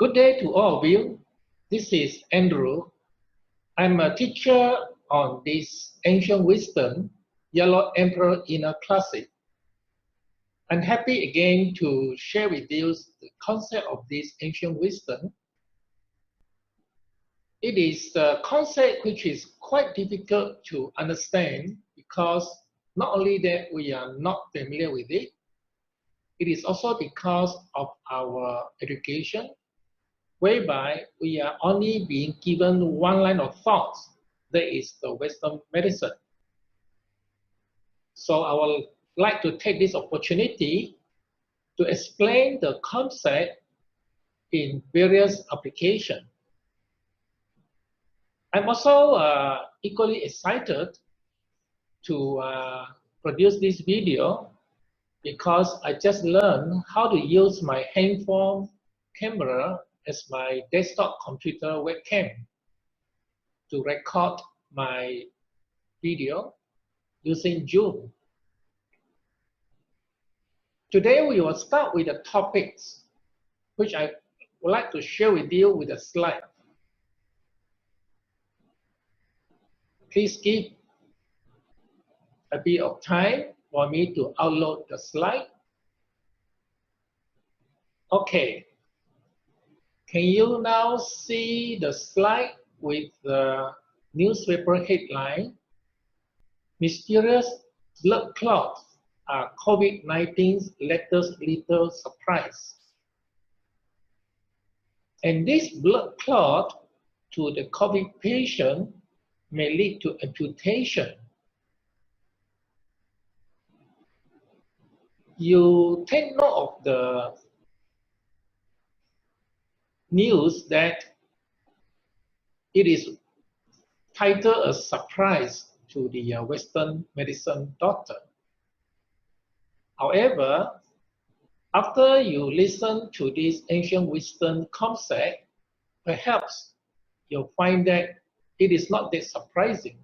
Good day to all of you. This is Andrew. I'm a teacher on this ancient wisdom, Yellow Emperor Inner Classic. I'm happy again to share with you the concept of this ancient wisdom. It is a concept which is quite difficult to understand because not only that we are not familiar with it, it is also because of our education, whereby we are only being given one line of thought, that is the Western medicine. So I would like to take this opportunity to explain the concept in various applications. I'm also equally excited to produce this video because I just learned how to use my handphone camera as my desktop computer webcam to record my video using Zoom. Today we will start with the topics which I would like to share with you with a slide. Please give a bit of time for me to upload the slide. Okay. Can you now see the slide with the newspaper headline, Mysterious Blood Clots are COVID-19's latest lethal surprise. And this blood clot to the COVID patient may lead to amputation. You take note of the news that it is titled a surprise to the Western medicine doctor. However, after you listen to this ancient wisdom concept, perhaps you'll find that it is not that surprising.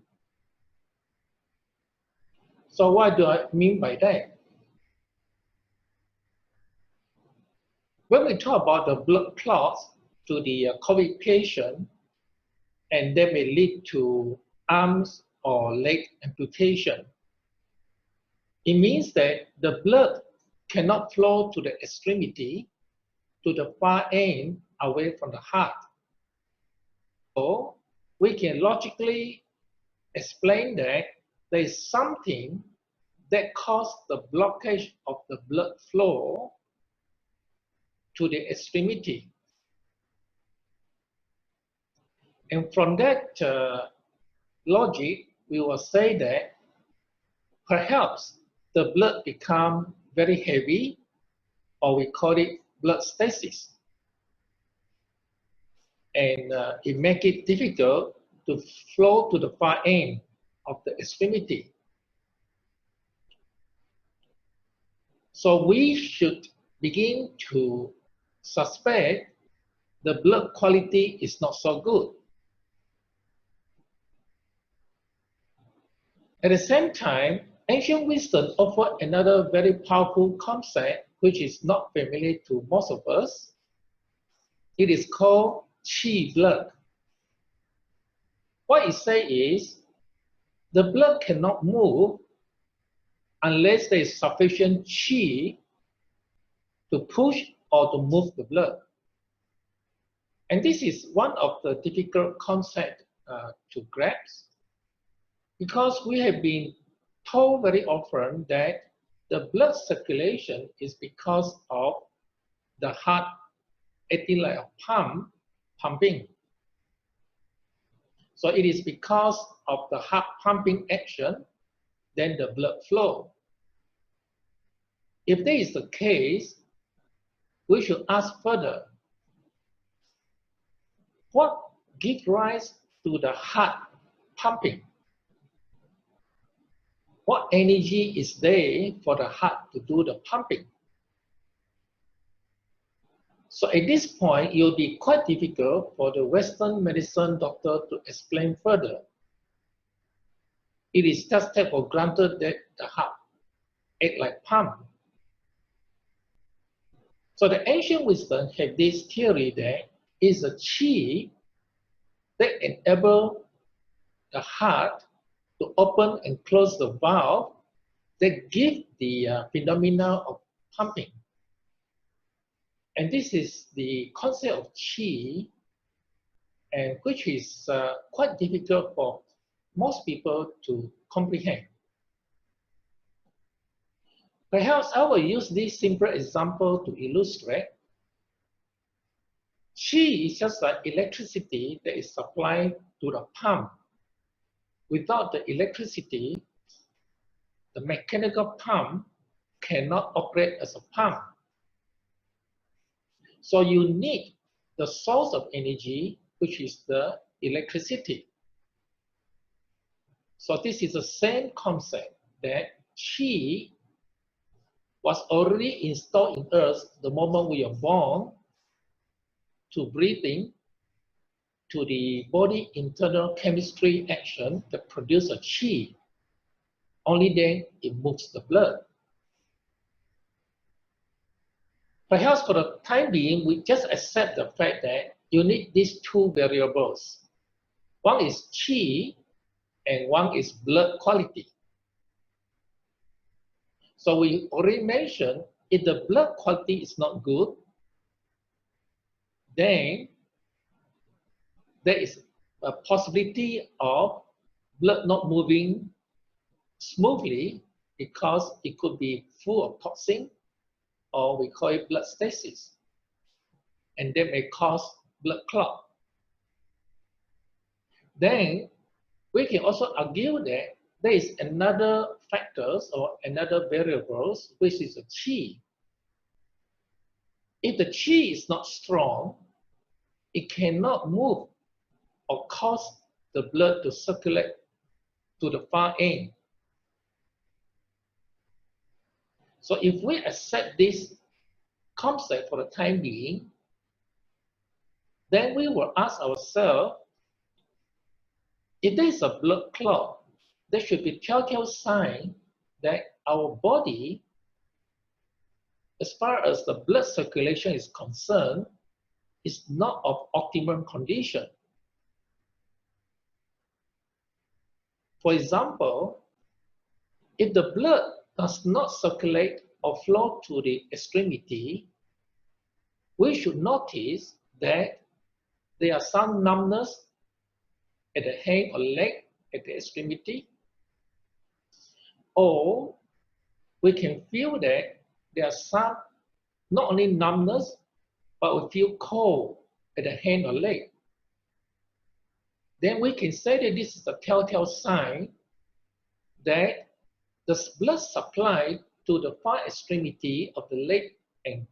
So what do I mean by that? When we talk about the blood clots to the COVID patient, and that may lead to arms or leg amputation, it means that the blood cannot flow to the extremity, to the far end away from the heart. So we can logically explain that there is something that caused the blockage of the blood flow to the extremity. And from that logic, we will say that perhaps the blood become very heavy, or we call it blood stasis. And it makes it difficult to flow to the far end of the extremity. So we should begin to suspect the blood quality is not so good. At the same time, ancient wisdom offers another very powerful concept which is not familiar to most of us. It is called qi blood. What it says is the blood cannot move unless there is sufficient qi to push or to move the blood. And this is one of the difficult concepts to grasp, because we have been told very often that the blood circulation is because of the heart acting like a pumping. So it is because of the heart pumping action, then the blood flow. If that is the case, we should ask further, what gives rise to the heart pumping? What energy is there for the heart to do the pumping? So at this point, it will be quite difficult for the Western medicine doctor to explain further. It is just taken for granted that the heart acts like pump. So the ancient wisdom had this theory that is a qi that enable the heart to open and close the valve that give the phenomena of pumping. And this is the concept of qi, and which is quite difficult for most people to comprehend. Perhaps I will use this simple example to illustrate. Qi is just like electricity that is supplied to the pump. Without the electricity, the mechanical pump cannot operate as a pump. So you need the source of energy, which is the electricity. So this is the same concept that qi was already installed in us the moment we are born, to breathing, to the body internal chemistry action that produces a qi. Only then it moves the blood. Perhaps for the time being, we just accept the fact that you need these two variables. One is qi and one is blood quality. So we already mentioned, if the blood quality is not good, then there is a possibility of blood not moving smoothly because it could be full of toxin, or we call it blood stasis, and that may cause blood clot. Then we can also argue that there is another factors or another variables, which is the qi. If the qi is not strong, it cannot move or cause the blood to circulate to the far end. So if we accept this concept for the time being, then we will ask ourselves, if there is a blood clot, there should be telltale sign that our body, as far as the blood circulation is concerned, is not of optimum condition. For example, if the blood does not circulate or flow to the extremity, we should notice that there are some numbness at the hand or leg at the extremity, or we can feel that there are some, not only numbness, but we feel cold at the hand or leg. Then we can say that this is a telltale sign that the blood supply to the far extremity of the leg and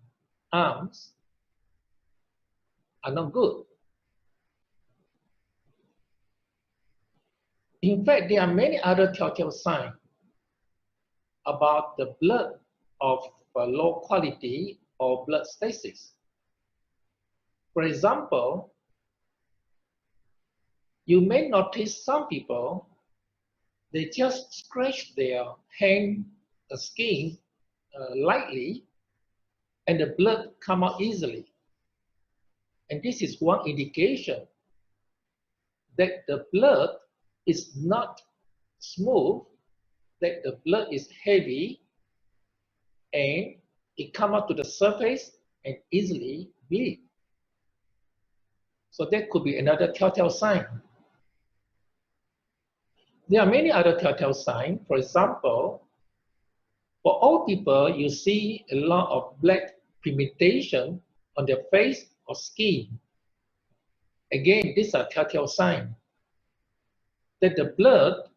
arms are not good. In fact, there are many other telltale signs about the blood of low quality or blood stasis. For example, you may notice some people, they just scratch their hand skin lightly, and the blood come out easily. And this is one indication that the blood is not smooth, that the blood is heavy, and it comes out to the surface and easily bleed. So that could be another telltale sign. There are many other telltale signs. For example, for old people, you see a lot of black pigmentation on their face or skin. Again, these are telltale signs that the blood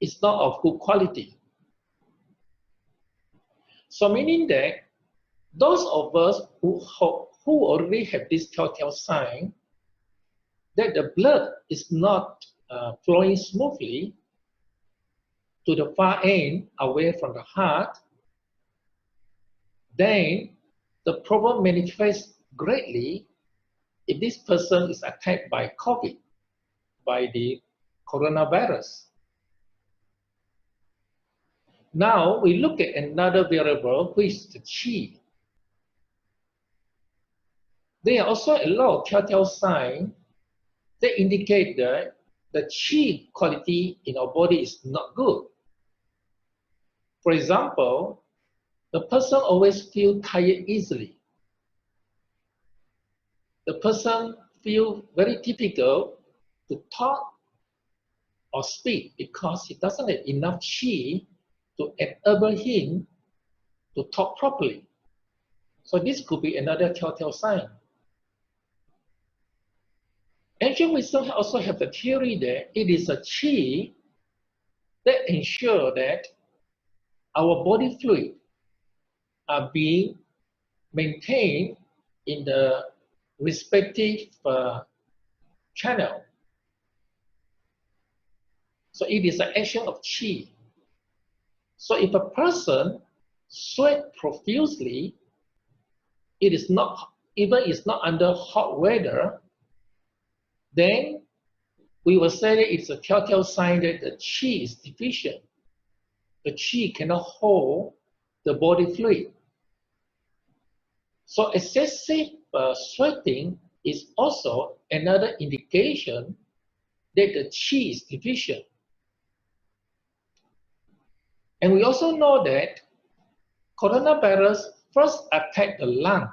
is not of good quality. So meaning that those of us who already have this telltale sign that the blood is not flowing smoothly to the far end away from the heart, then the problem manifests greatly if this person is attacked by COVID, by the coronavirus. Now we look at another variable, which is the qi. there are also a lot of telltale signs that indicate that the qi quality in our body is not good. For example, the person always feels tired easily. The person feels very difficult to talk or speak because he doesn't have enough qi to enable him to talk properly. So this could be another telltale sign. Ancient wisdom also have the theory that it is a qi that ensures that our body fluid are being maintained in the respective channel. So it is an action of qi. So if a person sweat profusely, it is not, even it's not under hot weather, then we will say that it's a telltale sign that the qi is deficient. The qi cannot hold the body fluid. So excessive sweating is also another indication that the qi is deficient. And we also know that coronavirus first attacked the lung.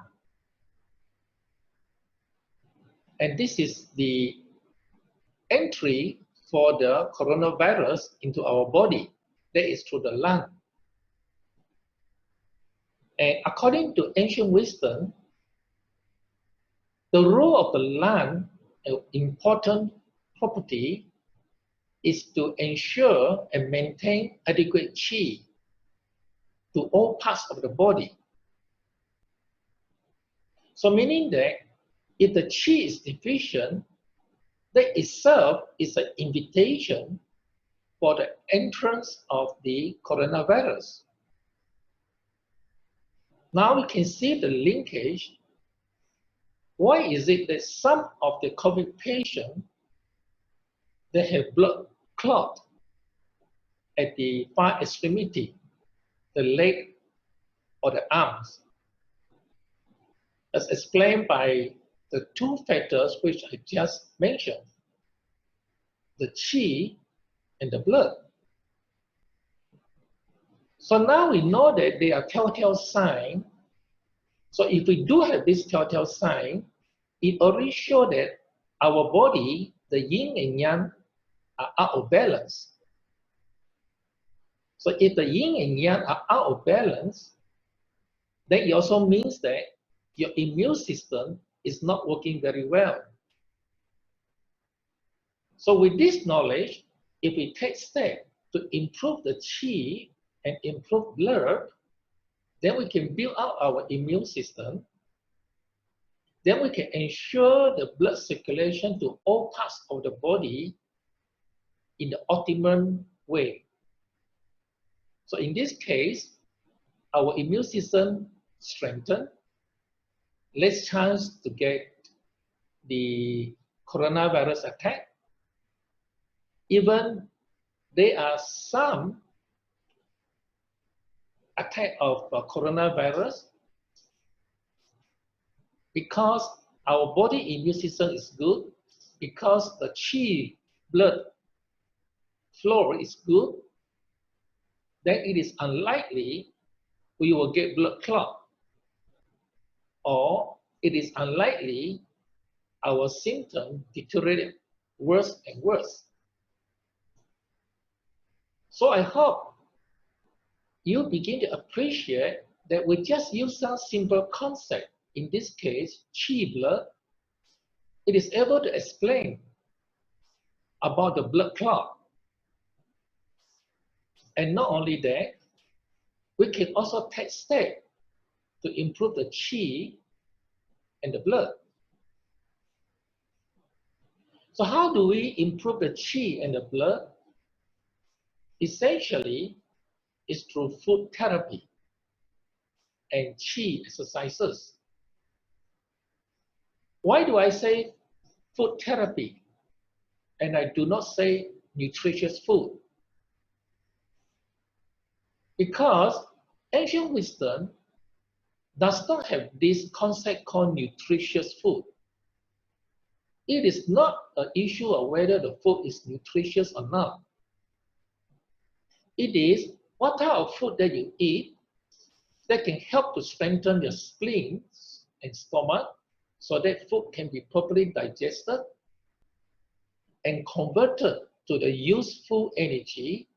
And this is the entry for the coronavirus into our body. That is through the lung. And according to ancient wisdom, the role of the lung, an important property, is to ensure and maintain adequate qi to all parts of the body. So meaning that if the qi is deficient, that itself is an invitation for the entrance of the coronavirus. Now we can see the linkage. Why is it that some of the COVID patients that have blood clot at the far extremity, the leg or the arms, as explained by the two factors which I just mentioned, the qi and the blood. So now we know that there are telltale signs. So if we do have this telltale sign, it already shows that our body, the yin and yang, are out of balance. So if the yin and yang are out of balance, then it also means that your immune system is not working very well. So with this knowledge, if we take steps to improve the qi and improve blood, then we can build up our immune system. Then we can ensure the blood circulation to all parts of the body in the optimum way. So in this case, our immune system strengthened, less chance to get the coronavirus attack. Even there are some attack of coronavirus, because our body immune system is good, because the qi blood flow is good, then it is unlikely we will get blood clot, or it is unlikely our symptoms deteriorate worse and worse. So I hope you begin to appreciate that we just use some simple concept. In this case, qi blood, it is able to explain about the blood clot. And not only that, we can also take steps to improve the qi and the blood. So how do we improve the qi and the blood? Essentially, it's through food therapy and qi exercises. Why do I say food therapy and I do not say nutritious food? Because ancient wisdom does not have this concept called nutritious food. It is not an issue of whether the food is nutritious or not. It is what type of food that you eat that can help to strengthen your spleen and stomach so that food can be properly digested and converted to the useful energy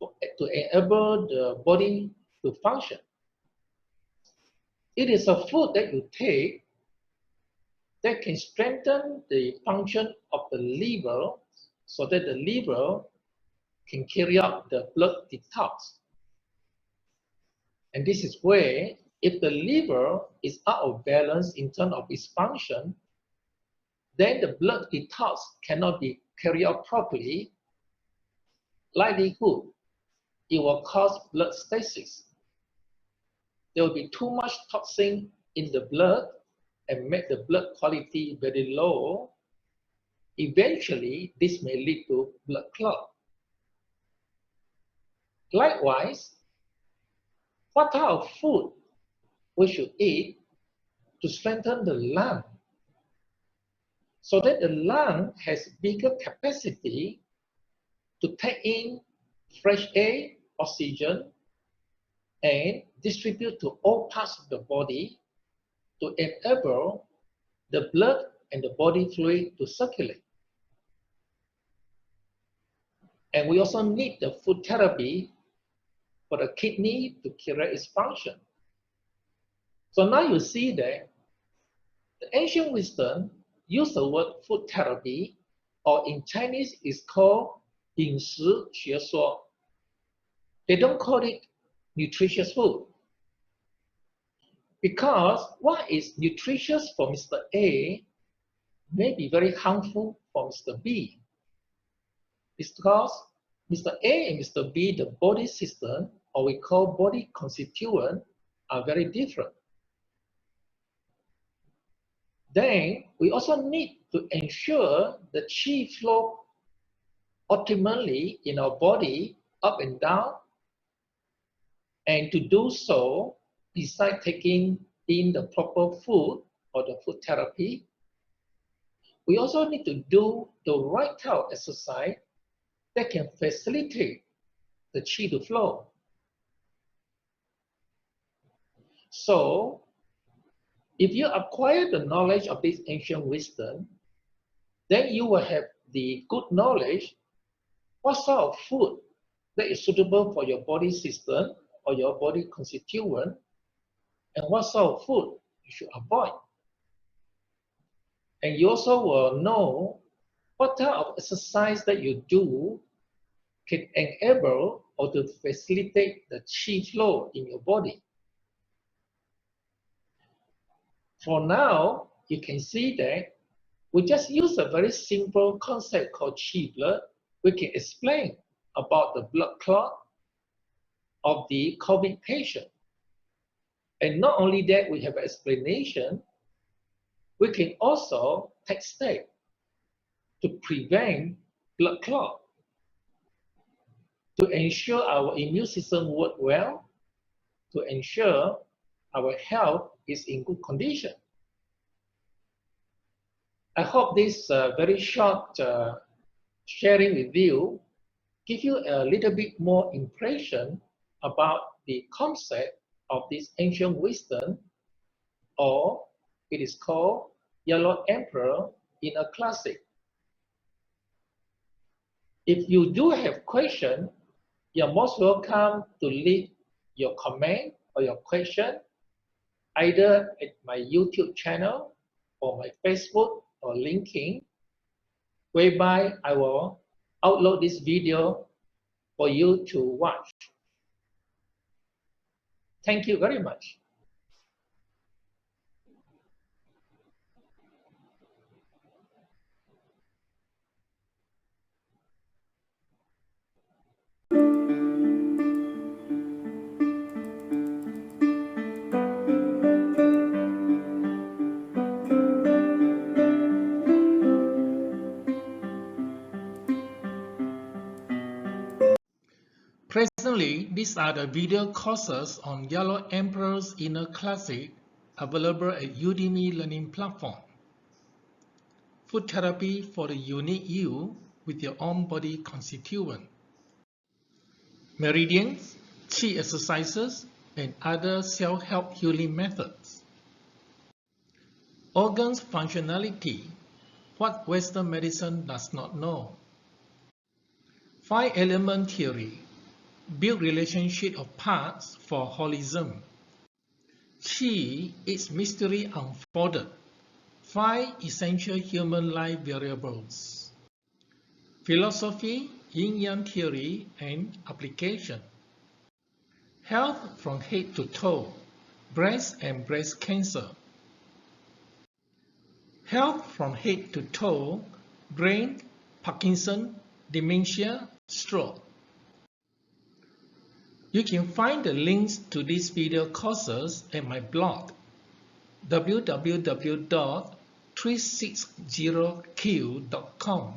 to enable the body to function. It is a food that you take that can strengthen the function of the liver so that the liver can carry out the blood detox. And this is where, if the liver is out of balance in terms of its function, then the blood detox cannot be carried out properly. Likelihood, it will cause blood stasis. There will be too much toxin in the blood and make the blood quality very low. Eventually, this may lead to blood clot. Likewise, what type of food we should eat to strengthen the lung so that the lung has bigger capacity to take in fresh air, oxygen, and distribute to all parts of the body to enable the blood and the body fluid to circulate. And we also need the food therapy for the kidney to carry its function. So now you see that the ancient wisdom use the word food therapy, or in Chinese is called 饮食学说. They don't call it nutritious food. Because what is nutritious for Mr. A may be very harmful for Mr. B. It's because Mr. A and Mr. B, the body system, or we call body constituent, are very different. Then we also need to ensure the qi flow optimally in our body, up and down. And to do so, besides taking in the proper food or the food therapy, we also need to do the right type of exercise that can facilitate the qi to flow. So, if you acquire the knowledge of this ancient wisdom, then you will have the good knowledge what sort of food that is suitable for your body system or your body constituent, and what sort of food you should avoid. And you also will know what type of exercise that you do can enable or to facilitate the qi flow in your body. For now, you can see that we just use a very simple concept called qi blood. We can explain about the blood clot of the COVID patient. And not only that, we have an explanation. We can also take steps to prevent blood clot, to ensure our immune system works well, to ensure our health is in good condition. I hope this very short sharing with you give you a little bit more impression about the concept of this ancient wisdom, or it is called Yellow Emperor in a classic. If you do have questions, you're most welcome to leave your comment or your question either at my YouTube channel or my Facebook or LinkedIn, whereby I will upload this video for you to watch. Thank you very much. Presently, these are the video courses on Yellow Emperor's Inner Classic available at Udemy Learning Platform. Food therapy for the unique you with your own body constituent. Meridians, Qi exercises, and other self-help healing methods. Organs functionality, what Western medicine does not know. 5-element theory, build relationship of parts for holism. Qi, its mystery unfolded. 5 essential human life variables. Philosophy, yin-yang theory, and application. Health from head to toe, breast and breast cancer. Health from head to toe, brain, Parkinson, dementia, stroke. You can find the links to these video courses at my blog www.360q.com.